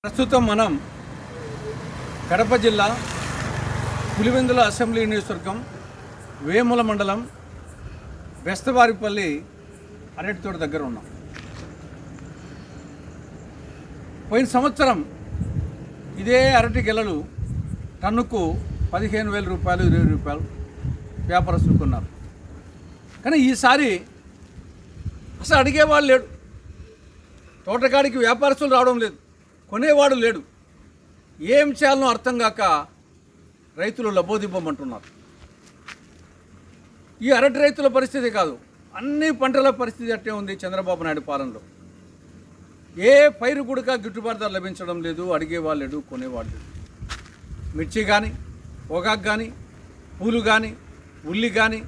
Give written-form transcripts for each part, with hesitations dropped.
ప్రస్తుతం మనం కడప జిల్లా పులివెందుల అసెంబ్లీ నియోజకవర్గం వేముల మండలం బెస్తవారిపల్లి అరటి తోట దగ్గర ఉన్నాం. పోయిన సంవత్సరం ఇదే అరటి గెలలు టన్నుకు 15,000 రూపాయలు 20 రూపాయలు వ్యాపారస్తులు కొన్నారు. కానీ ఈసారి అసలు అడిగేవాళ్ళు లేడు. తోటకాడికి వ్యాపారస్తులు రావడం లేదు, కొనేవాడు లేడు. ఏం చేయాలనో అర్థం కాక రైతులు లబోదిబ్బమంటున్నారు. ఈ అరటి రైతుల పరిస్థితి కాదు, అన్ని పంటల పరిస్థితి అట్టే ఉంది. చంద్రబాబు నాయుడు పాలనలో ఏ పైరు కూడా గిట్టుబాటు ధర లభించడం లేదు, అడిగేవాళ్ళు లేడు, కొనేవాళ్ళు లేడు. మిర్చి కానీ, పొగాకు కానీ, పూలు కానీ, ఉల్లి కానీ,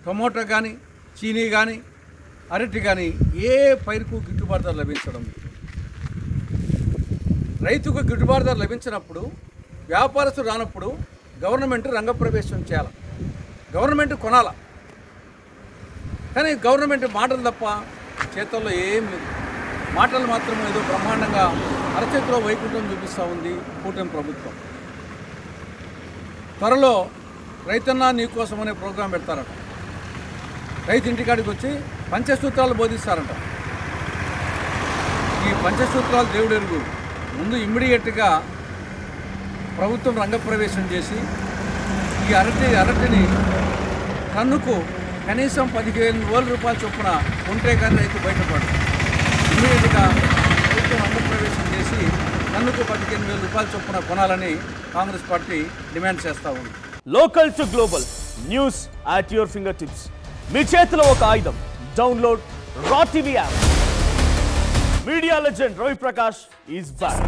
టమోటా కానీ, చీనీ కానీ, అరటి కానీ ఏ పైరుకు గిట్టుబాటు ధర లభించడం లేదు. రైతుకు గిట్టుబాటు ధర లభించినప్పుడు, వ్యాపారస్తులు రానప్పుడు గవర్నమెంట్ రంగప్రవేశం చేయాలి, గవర్నమెంట్ కొనాల. కానీ గవర్నమెంట్ మాటలు తప్ప చేతుల్లో ఏం లేదు. మాటలు మాత్రం ఏదో బ్రహ్మాండంగా అరచేతిలో వైకుంఠం చూపిస్తూ ఉంది కూటమి ప్రభుత్వం. త్వరలో రైతన్న నీకోసం అనే ప్రోగ్రాం పెడతారట. రైతు ఇంటికాడికి వచ్చి పంచసూత్రాలు బోధిస్తారంట. ఈ పంచసూత్రాలు దేవుడు ఎరుగు. ముందు ఇమ్మీడియట్గా ప్రభుత్వం రంగప్రవేశం చేసి ఈ అరటిని టన్నుకు కనీసం 15,000 రూపాయల చొప్పున ఉంటే కానీ రైతు బయటపడు. ఇమ్మీడియట్గా ప్రభుత్వం రంగప్రవేశం చేసి టన్నుకు 15,000 రూపాయల చొప్పున కొనాలని కాంగ్రెస్ పార్టీ డిమాండ్ చేస్తూ ఉంది. Local to global news at your fingertips. మీ చేతిలో ఒక ఆయుధం. Download Raa TV app. Media legend Ravi Prakash is back.